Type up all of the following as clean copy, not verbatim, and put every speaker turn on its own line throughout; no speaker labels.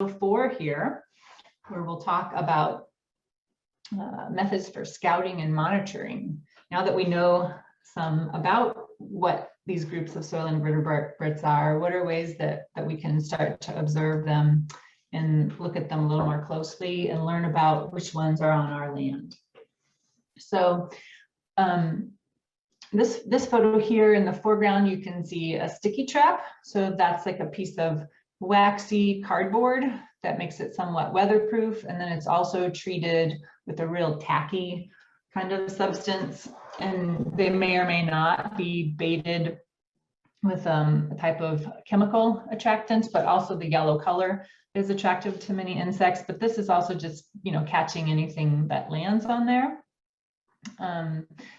4 here, where we'll talk about methods for scouting and monitoring. Now that we know some about what these groups of soil invertebrates are, what are ways that we can start to observe them and look at them a little more closely and learn about which ones are on our land. So this photo here in the foreground, you can see a sticky trap. So that's like a piece of waxy cardboard that makes it somewhat weatherproof. And then it's also treated with a real tacky kind of substance. And they may or may not be baited with a type of chemical attractant, but also the yellow color is attractive to many insects. But this is also just, you know, catching anything that lands on there.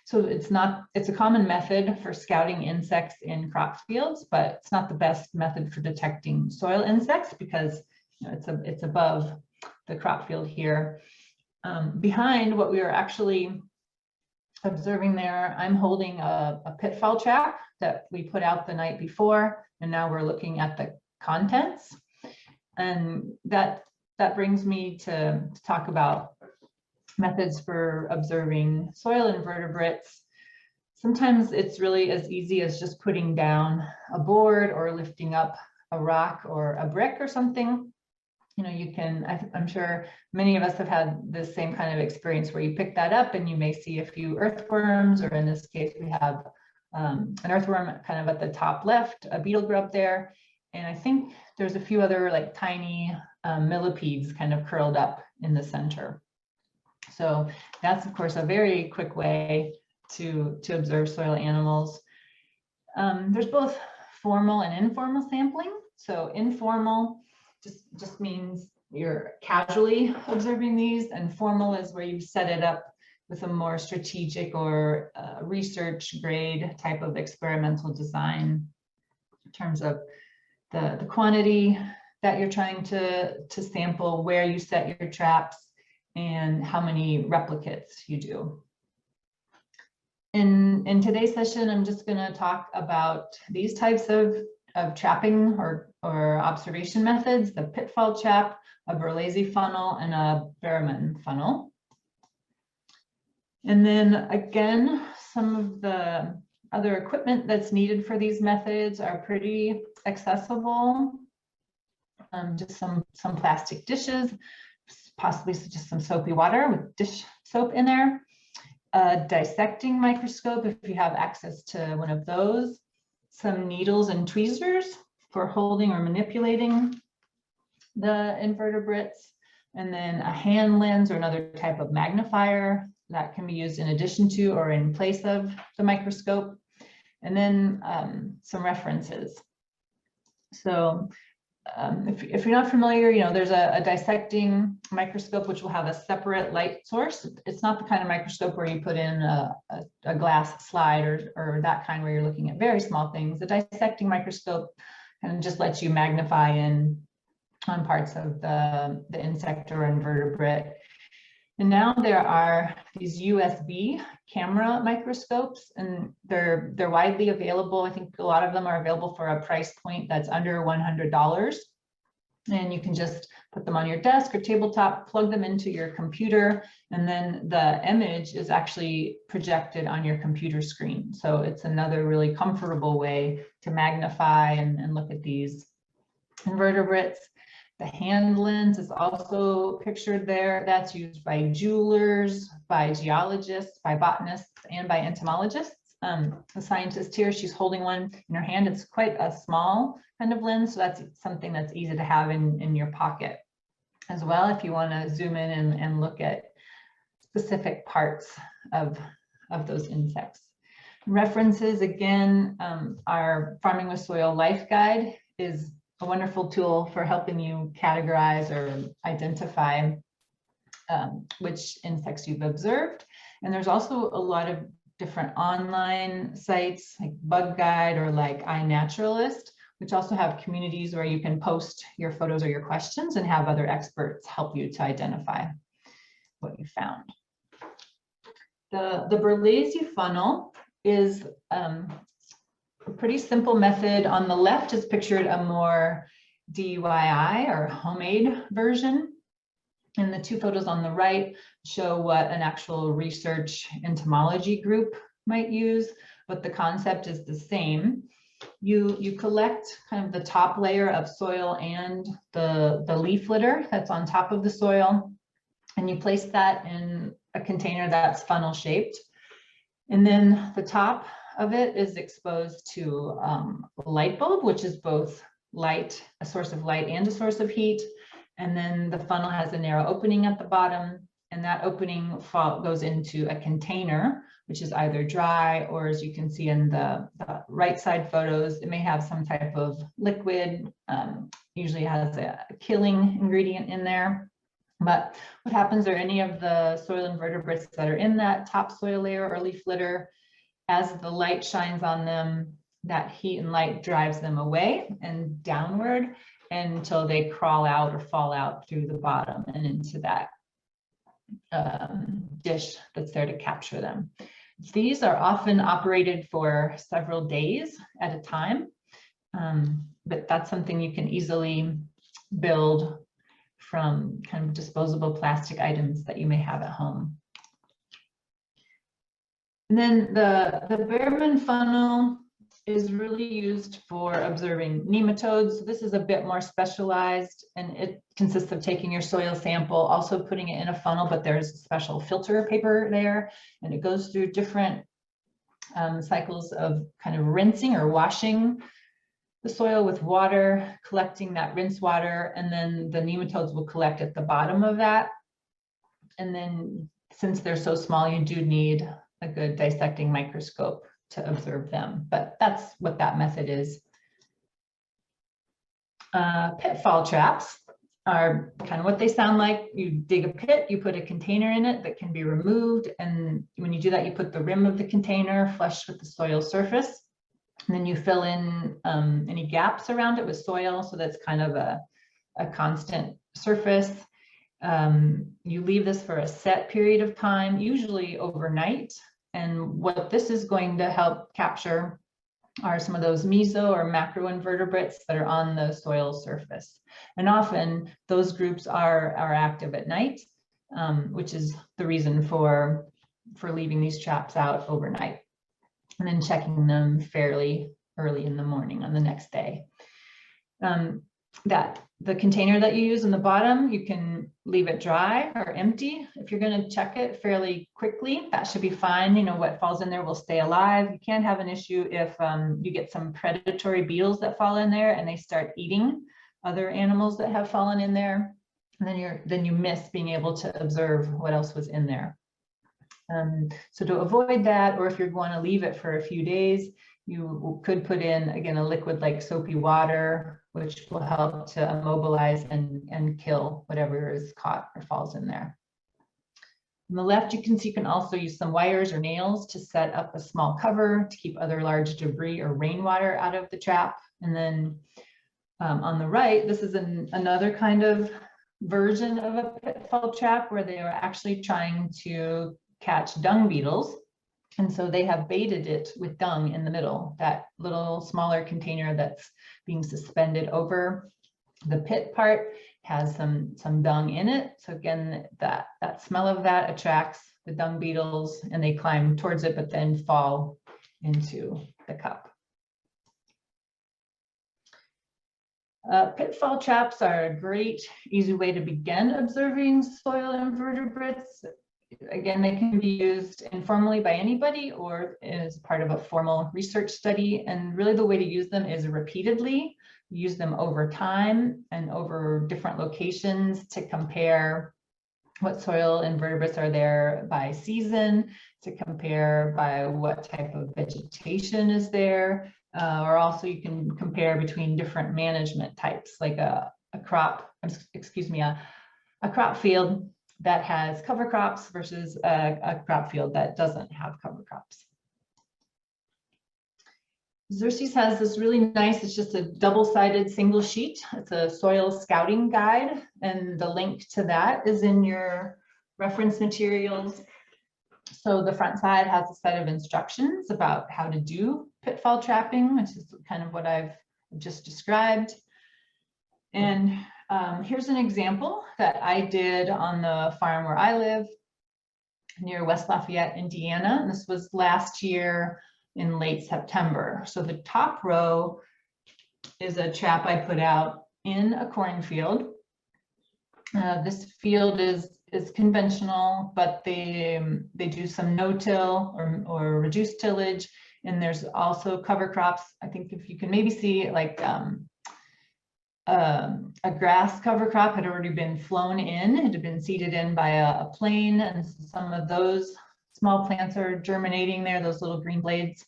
So it's a common method for scouting insects in crop fields, but it's not the best method for detecting soil insects because, you know, it's above the crop field here. Behind what we are actually observing there, I'm holding a pitfall trap that we put out the night before, and now we're looking at the contents. And that brings me to talk about methods for observing soil invertebrates. Sometimes it's really as easy as just putting down a board or lifting up a rock or a brick or something. You know, you can, I'm sure many of us have had this same kind of experience where you pick that up and you may see a few earthworms, or in this case, we have an earthworm kind of at the top left, a beetle grub there. And I think there's a few other like tiny millipedes kind of curled up in the center. So that's, of course, a very quick way to observe soil animals. There's both formal and informal sampling. So informal just means you're casually observing these, and formal is where you set it up with a more strategic or research grade type of experimental design in terms of the quantity that you're trying to sample, where you set your traps, and how many replicates you do. In today's session, I'm just going to talk about these types of trapping or observation methods: the pitfall trap, a Berlese funnel, and a Berman funnel. And then again, some of the other equipment that's needed for these methods are pretty accessible. Just some plastic dishes, possibly just some soapy water with dish soap in there. A dissecting microscope if you have access to one of those. Some needles and tweezers for holding or manipulating the invertebrates. And then a hand lens or another type of magnifier that can be used in addition to or in place of the microscope. And then some references. So if you're not familiar, you know, there's a dissecting microscope which will have a separate light source. It's not the kind of microscope where you put in a glass slide or that kind where you're looking at very small things. The dissecting microscope kind of just lets you magnify in on parts of the insect or invertebrate. And now there are these USB camera microscopes, and they're widely available. I think a lot of them are available for a price point that's under $100. And you can just put them on your desk or tabletop, plug them into your computer, and then the image is actually projected on your computer screen. So it's another really comfortable way to magnify and look at these invertebrates. The hand lens is also pictured there. That's used by jewelers, by geologists, by botanists, and by entomologists. The scientist here, she's holding one in her hand. It's quite a small kind of lens, so that's something that's easy to have in your pocket as well if you want to zoom in and look at specific parts of those insects. References, again, our Farming with Soil Life Guide is a wonderful tool for helping you categorize or identify which insects you've observed. And there's also a lot of different online sites like Bug Guide or like iNaturalist, which also have communities where you can post your photos or your questions and have other experts help you to identify what you found. The Berlese funnel is a pretty simple method. On the left is pictured a more DIY or homemade version. And the two photos on the right show what an actual research entomology group might use, but the concept is the same. You collect kind of the top layer of soil and the leaf litter that's on top of the soil, and you place that in a container that's funnel shaped. And then the top of it is exposed to a light bulb, which is both light, a source of light and a source of heat. And then the funnel has a narrow opening at the bottom, and that opening goes into a container, which is either dry, or as you can see in the right side photos, it may have some type of liquid, usually has a killing ingredient in there. But what happens are any of the soil invertebrates that are in that top soil layer or leaf litter, as the light shines on them, that heat and light drives them away and downward until they crawl out or fall out through the bottom and into that dish that's there to capture them. These are often operated for several days at a time, but that's something you can easily build from kind of disposable plastic items that you may have at home. And then the Behrman funnel is really used for observing nematodes. So this is a bit more specialized, and it consists of taking your soil sample, also putting it in a funnel, but there's a special filter paper there, and it goes through different cycles of kind of rinsing or washing the soil with water, collecting that rinse water, and then the nematodes will collect at the bottom of that. And then since they're so small, you do need a good dissecting microscope to observe them, but that's what that method is. Pitfall traps are kind of what they sound like. You dig a pit, you put a container in it that can be removed, and when you do that, you put the rim of the container flush with the soil surface, and then you fill in any gaps around it with soil, so that's kind of a constant surface. You leave this for a set period of time, usually overnight. And what this is going to help capture are some of those meso or macroinvertebrates that are on the soil surface. And often those groups are active at night, which is the reason for leaving these traps out overnight and then checking them fairly early in the morning on the next day. That the container that you use in the bottom, you can leave it dry or empty. If you're going to check it fairly quickly, that should be fine. You know, what falls in there will stay alive. You can have an issue if you get some predatory beetles that fall in there and they start eating other animals that have fallen in there. And then you miss being able to observe what else was in there. So to avoid that, or if you're going to leave it for a few days, you could put in, again, a liquid like soapy water, which will help to immobilize and kill whatever is caught or falls in there. On the left, you can see you can also use some wires or nails to set up a small cover to keep other large debris or rainwater out of the trap. And then on the right, this is another kind of version of a pitfall trap where they are actually trying to catch dung beetles. And so they have baited it with dung in the middle, that little smaller container that's being suspended over the pit part has some dung in it. So again, that smell of that attracts the dung beetles and they climb towards it, but then fall into the cup. Pitfall traps are a great, easy way to begin observing soil invertebrates. Again, they can be used informally by anybody or as part of a formal research study. And really the way to use them is repeatedly. Use them over time and over different locations to compare what soil invertebrates are there by season, to compare by what type of vegetation is there, or also you can compare between different management types, like a crop field that has cover crops versus a crop field that doesn't have cover crops. Xerces has this really nice, it's just a double-sided single sheet. It's a soil scouting guide, and the link to that is in your reference materials. So the front side has a set of instructions about how to do pitfall trapping, which is kind of what I've just described. And here's an example that I did on the farm where I live near West Lafayette, Indiana. And this was last year in late September. So the top row is a trap I put out in a cornfield. This field is conventional, but they do some no-till or reduced tillage, and there's also cover crops. I think if you can maybe see, like a grass cover crop had already been flown in. It had been seeded in by a plane, and some of those small plants are germinating there, those little green blades.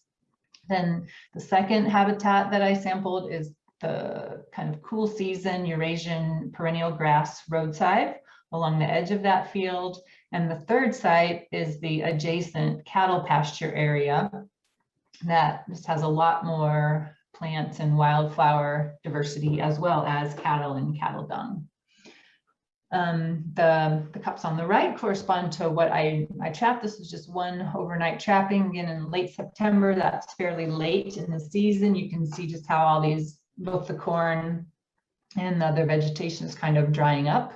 Then the second habitat that I sampled is the kind of cool season Eurasian perennial grass roadside along the edge of that field. And the third site is the adjacent cattle pasture area that just has a lot more plants and wildflower diversity, as well as cattle and cattle dung. The cups on the right correspond to what I trapped. This was just one overnight trapping, again in late September. That's fairly late in the season. You can see just how all these, both the corn and the other vegetation is kind of drying up.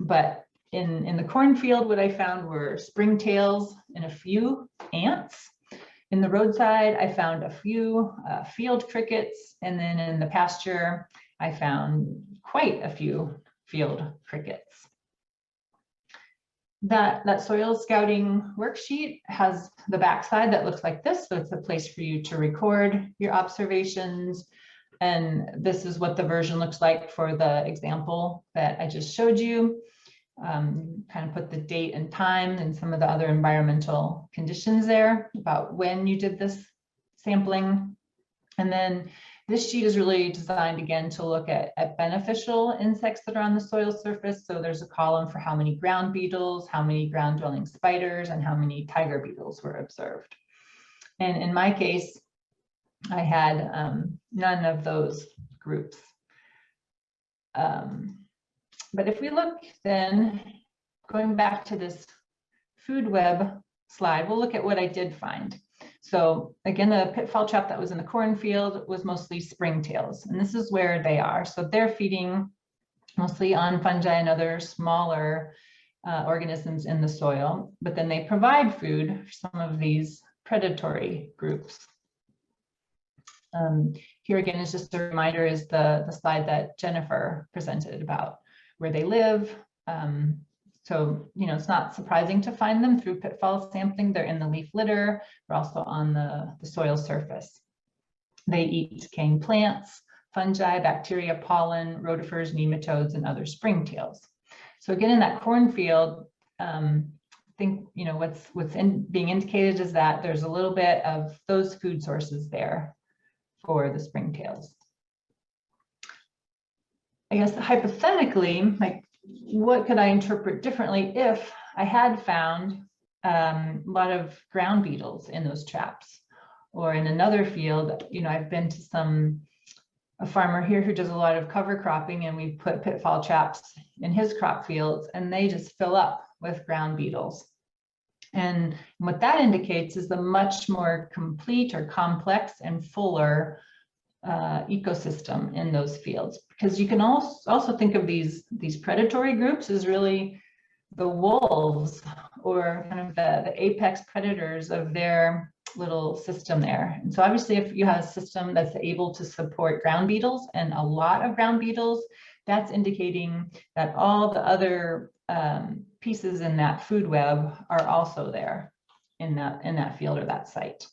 But in the cornfield, what I found were springtails and a few ants. In the roadside, I found a few field crickets, and then in the pasture, I found quite a few field crickets. That soil scouting worksheet has the backside that looks like this. So it's a place for you to record your observations. And this is what the version looks like for the example that I just showed you. Kind of put the date and time and some of the other environmental conditions there about when you did this sampling. And then this sheet is really designed again to look at beneficial insects that are on the soil surface. So there's a column for how many ground beetles, how many ground dwelling spiders, and how many tiger beetles were observed. And in my case, I had none of those groups. But if we look then, going back to this food web slide, we'll look at what I did find. So again, the pitfall trap that was in the cornfield was mostly springtails, and this is where they are. So they're feeding mostly on fungi and other smaller organisms in the soil, but then they provide food for some of these predatory groups. Here again is just a reminder, is the slide that Jennifer presented about where they live. So, you know, it's not surprising to find them through pitfall sampling. They're in the leaf litter. They're also on the soil surface. They eat decaying plants, fungi, bacteria, pollen, rotifers, nematodes, and other springtails. So again, in that cornfield, I think, you know, what's being indicated is that there's a little bit of those food sources there for the springtails. I guess hypothetically, like, what could I interpret differently if I had found a lot of ground beetles in those traps? Or in another field, you know, I've been to a farmer here who does a lot of cover cropping, and we put pitfall traps in his crop fields, and they just fill up with ground beetles. And what that indicates is the much more complete or complex and fuller ecosystem in those fields, because you can also think of these predatory groups as really the wolves, or kind of the apex predators of their little system there. And so obviously, if you have a system that's able to support ground beetles, and a lot of ground beetles, that's indicating that all the other pieces in that food web are also there in that field or that site.